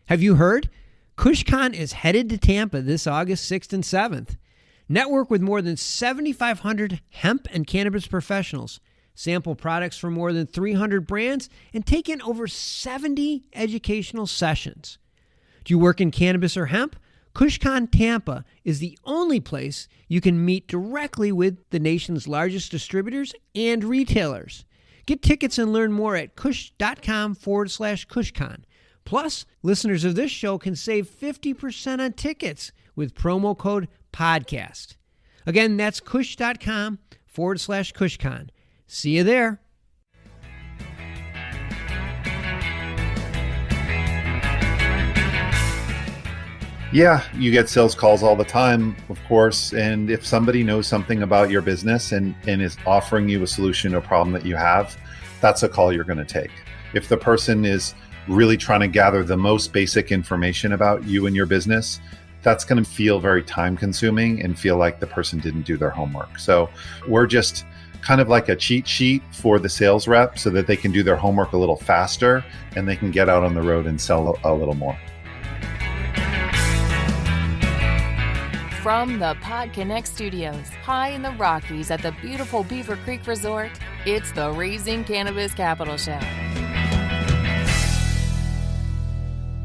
Have you heard? Kushcon is headed to Tampa this August 6th and 7th. Network with more than 7,500 hemp and cannabis professionals, sample products from more than 300 brands, and take in over 70 educational sessions. Do you work in cannabis or hemp? Kushcon Tampa is the only place you can meet directly with the nation's largest distributors and retailers. Get tickets and learn more at kush.com/Kushcon. Plus, listeners of this show can save 50% on tickets with promo code PODCAST. Again, that's kush.com/Kushcon. See you there. Yeah, you get sales calls all the time, of course. And if somebody knows something about your business and is offering you a solution to a problem that you have, that's a call you're going to take. If the person is really trying to gather the most basic information about you and your business, that's going to feel very time consuming and feel like the person didn't do their homework. So we're just kind of like a cheat sheet for the sales rep so that they can do their homework a little faster and they can get out on the road and sell a little more. From the PodConx studios, high in the Rockies at the beautiful Beaver Creek Resort, it's the Raising Cannabis Capital Show.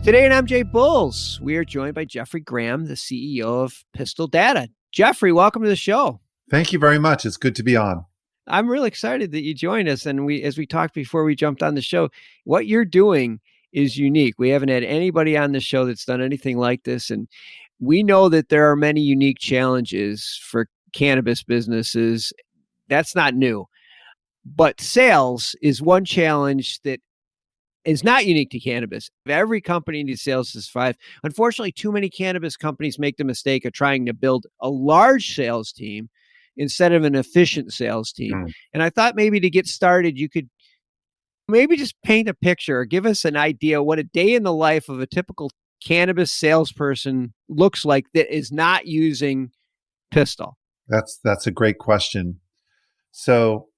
Today in MJ Bulls, we are joined by Jeffrey Graham, the CEO of Pistil Data. Jeffrey, welcome to the show. Thank you very much. It's good to be on. I'm really excited that you joined us. And as we talked before we jumped on the show, what you're doing is unique. We haven't had anybody on the show that's done anything like this. And we know that there are many unique challenges for cannabis businesses. That's not new. But sales is one challenge that is not unique to cannabis. Every company needs sales to survive. Unfortunately, too many cannabis companies make the mistake of trying to build a large sales team instead of an efficient sales team. And I thought maybe to get started, you could maybe just paint a picture or give us an idea what a day in the life of a typical cannabis salesperson looks like that is not using Pistil. That's a great question. So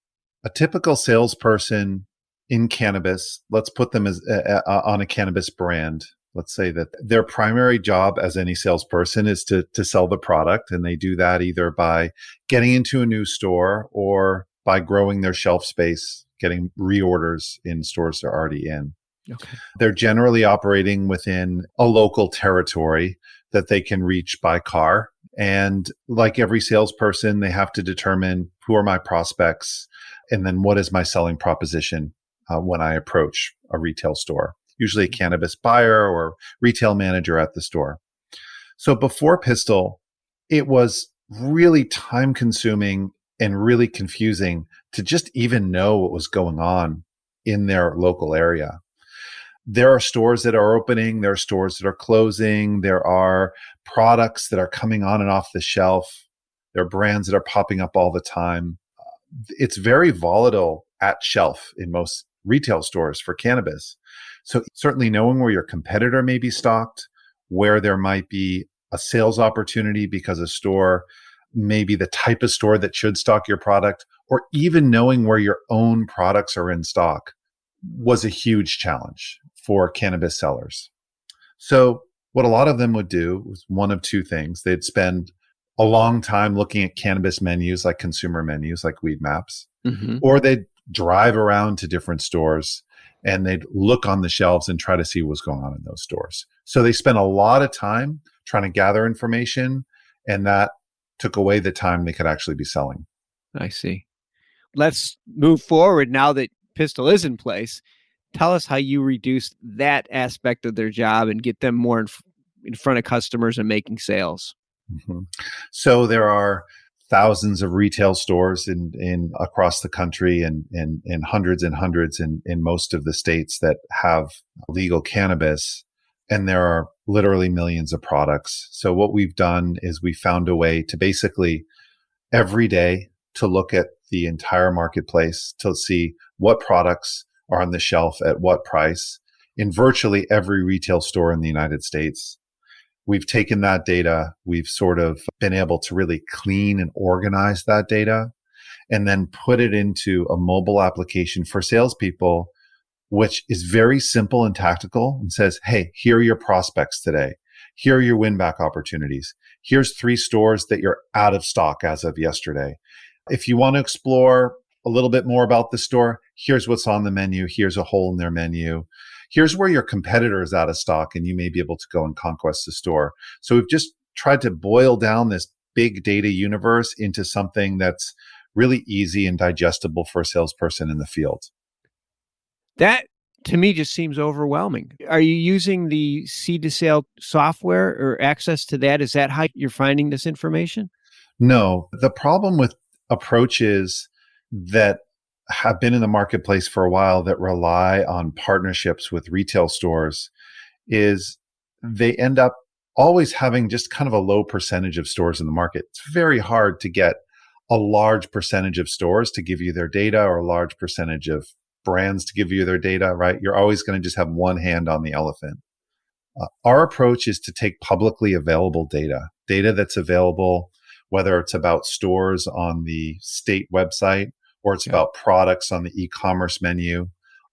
a typical salesperson in cannabis, let's put them as on a cannabis brand. Let's say that their primary job as any salesperson is to sell the product. And they do that either by getting into a new store or by growing their shelf space, getting reorders in stores they're already in. Okay. They're generally operating within a local territory that they can reach by car. And like every salesperson, they have to determine who are my prospects and then what is my selling proposition when I approach a retail store, usually a cannabis buyer or retail manager at the store. So before Pistil, it was really time consuming and really confusing to just even know what was going on in their local area. There are stores that are opening, there are stores that are closing, there are products that are coming on and off the shelf, there are brands that are popping up all the time. It's very volatile at shelf in most retail stores for cannabis. So certainly knowing where your competitor may be stocked, where there might be a sales opportunity because a store may be the type of store that should stock your product, or even knowing where your own products are in stock was a huge challenge for cannabis sellers. So what a lot of them would do was one of two things. They'd spend a long time looking at cannabis menus, like consumer menus, like weed maps, or they'd drive around to different stores and they'd look on the shelves and try to see what's going on in those stores. So they spent a lot of time trying to gather information, and that took away the time they could actually be selling. I see. Let's move forward now that Pistil is in place. Tell us how you reduce that aspect of their job and get them more in front of customers and making sales. So there are thousands of retail stores in across the country and hundreds in most of the states that have legal cannabis. And there are literally millions of products. So what we've done is we found a way to basically every day to look at the entire marketplace to see what products are on the shelf at what price in virtually every retail store in the United States. We've taken that data, we've sort of been able to really clean and organize that data and then put it into a mobile application for salespeople which is very simple and tactical and says, hey, here are your prospects today. Here are your win back opportunities. Here's 3 stores that you're out of stock as of yesterday. If you want to explore a little bit more about the store, here's what's on the menu. Here's a hole in their menu. Here's where your competitor is out of stock and you may be able to go and conquest the store. So we've just tried to boil down this big data universe into something that's really easy and digestible for a salesperson in the field. That to me just seems overwhelming. Are you using the seed to sale software or access to that? Is that how you're finding this information? No, the problem with approaches that have been in the marketplace for a while that rely on partnerships with retail stores is they end up always having just kind of a low percentage of stores in the market. It's very hard to get a large percentage of stores to give you their data or a large percentage of brands to give you their data, right? You're always going to just have one hand on the elephant. Our approach is to take publicly available data that's available, whether it's about stores on the state website or it's about products on the e-commerce menu.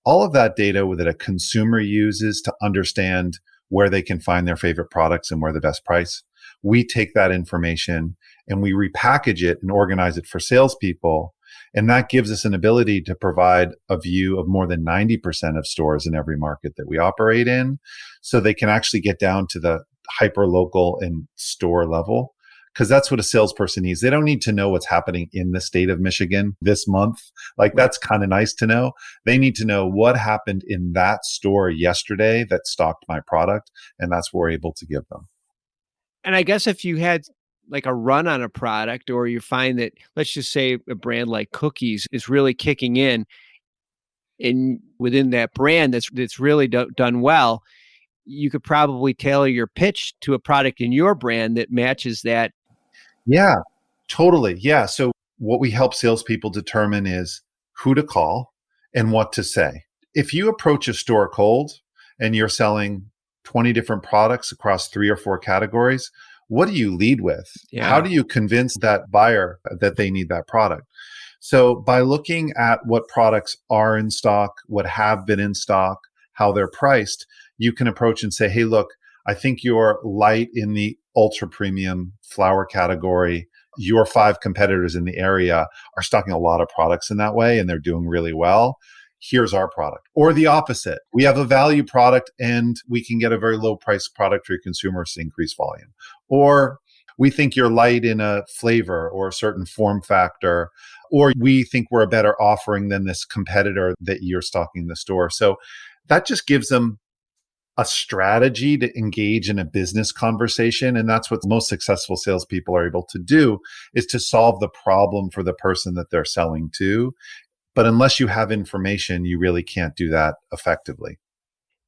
All of that data that a consumer uses to understand where they can find their favorite products and where the best price. We take that information and we repackage it and organize it for salespeople. And that gives us an ability to provide a view of more than 90% of stores in every market that we operate in. So they can actually get down to the hyper local and store level. Because that's what a salesperson needs. They don't need to know what's happening in the state of Michigan this month. Like, that's kind of nice to know. They need to know what happened in that store yesterday that stocked my product. And that's what we're able to give them. And I guess if you had like a run on a product, or you find that, let's just say a brand like Cookies is really kicking in within that brand that's really done well, you could probably tailor your pitch to a product in your brand that matches that. Yeah, totally. Yeah. So what we help salespeople determine is who to call and what to say. If you approach a store cold and you're selling 20 different products across 3 or 4 categories, what do you lead with? Yeah. How do you convince that buyer that they need that product? So by looking at what products are in stock, what have been in stock, how they're priced, you can approach and say, hey, look, I think you're light in the ultra premium flower category. Your 5 competitors in the area are stocking a lot of products in that way, and they're doing really well. Here's our product. Or the opposite. We have a value product and we can get a very low price product for your consumers to increase volume. Or we think you're light in a flavor or a certain form factor, or we think we're a better offering than this competitor that you're stocking in the store. So that just gives them a strategy to engage in a business conversation. And that's what most successful salespeople are able to do, is to solve the problem for the person that they're selling to. But unless you have information, you really can't do that effectively.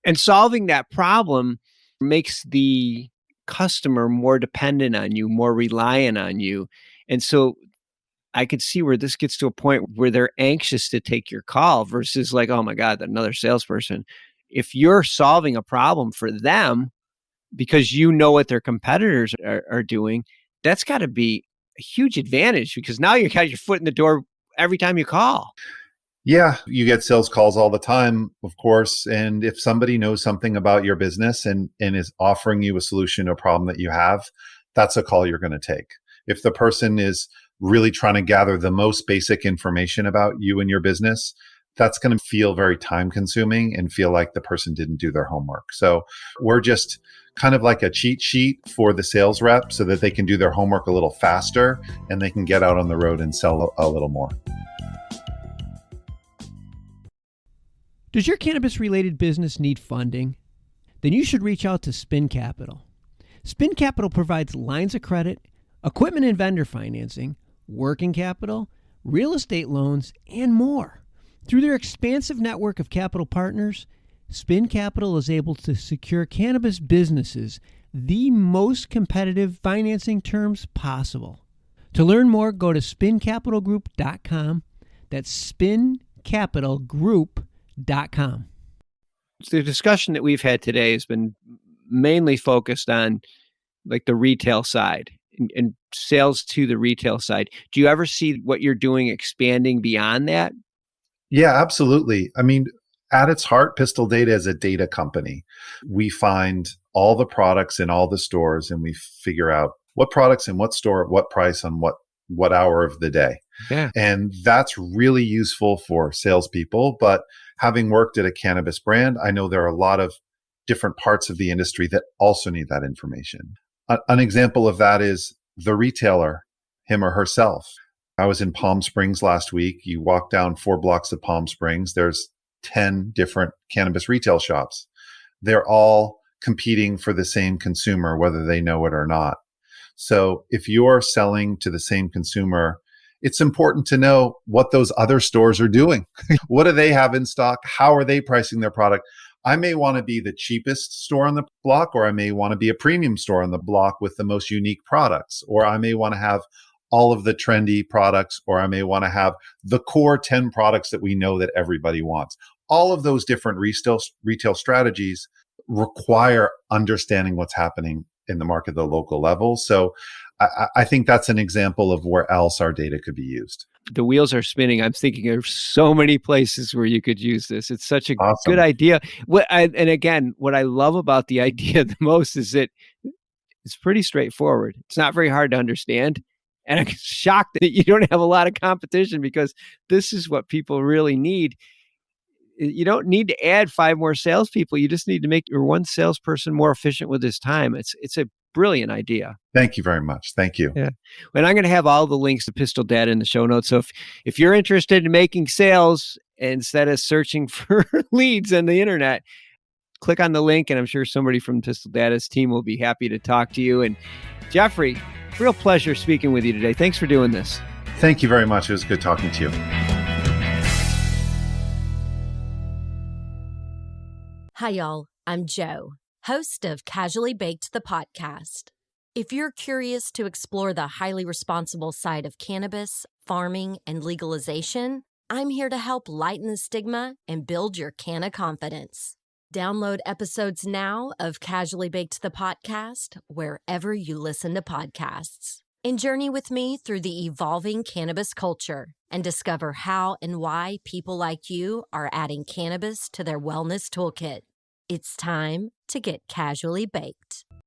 And solving that problem makes the customer more dependent on you, more reliant on you. And so I could see where this gets to a point where they're anxious to take your call versus like, oh my God, another salesperson. If you're solving a problem for them because you know what their competitors are doing, that's got to be a huge advantage, because now you got your foot in the door every time you call. Yeah, you get sales calls all the time, of course. And if somebody knows something about your business and is offering you a solution to a problem that you have, that's a call you're going to take. If the person is really trying to gather the most basic information about you and your business, that's going to feel very time consuming and feel like the person didn't do their homework. So we're just kind of like a cheat sheet for the sales rep so that they can do their homework a little faster and they can get out on the road and sell a little more. Does your cannabis-related business need funding? Then you should reach out to Spin Capital. Spin Capital provides lines of credit, equipment and vendor financing, working capital, real estate loans, and more. Through their expansive network of capital partners, Spin Capital is able to secure cannabis businesses the most competitive financing terms possible. To learn more, go to spincapitalgroup.com. That's spincapitalgroup.com. The discussion that we've had today has been mainly focused on like the retail side and sales to the retail side. Do you ever see what you're doing expanding beyond that? Yeah, absolutely. I mean, At its heart, Pistil Data is a data company. We find all the products in all the stores and we figure out what products in what store, at what price, on what hour of the day. Yeah. And that's really useful for salespeople. But having worked at a cannabis brand, I know there are a lot of different parts of the industry that also need that information. An example of that is the retailer, him or herself. I was in Palm Springs last week. You walk down 4 blocks of Palm Springs, there's 10 different cannabis retail shops. They're all competing for the same consumer, whether they know it or not. So if you're selling to the same consumer, it's important to know what those other stores are doing. What do they have in stock? How are they pricing their product? I may want to be the cheapest store on the block, or I may want to be a premium store on the block with the most unique products, or I may want to have all of the trendy products, or I may want to have the core 10 products that we know that everybody wants. All of those different retail strategies require understanding what's happening in the market at the local level. So I think that's an example of where else our data could be used. The wheels are spinning. I'm thinking of so many places where you could use this. It's such a Awesome. good idea. And again, what I love about the idea the most is that it's pretty straightforward. It's not very hard to understand. And I'm shocked that you don't have a lot of competition, because this is what people really need. You don't need to add 5 more salespeople. You just need to make your one salesperson more efficient with his time. It's a brilliant idea. Thank you very much. Thank you. Yeah. And I'm going to have all the links to Pistil Data in the show notes. So if you're interested in making sales instead of searching for leads on the internet, click on the link, and I'm sure somebody from Pistil Data's team will be happy to talk to you. And Jeffrey, real pleasure speaking with you today. Thanks for doing this. Thank you very much. It was good talking to you. Hi, y'all. I'm Jo, host of Casually Baked, the podcast. If you're curious to explore the highly responsible side of cannabis, farming, and legalization, I'm here to help lighten the stigma and build your canna confidence. Download episodes now of Casually Baked, the podcast, wherever you listen to podcasts. And journey with me through the evolving cannabis culture and discover how and why people like you are adding cannabis to their wellness toolkit. It's time to get casually baked.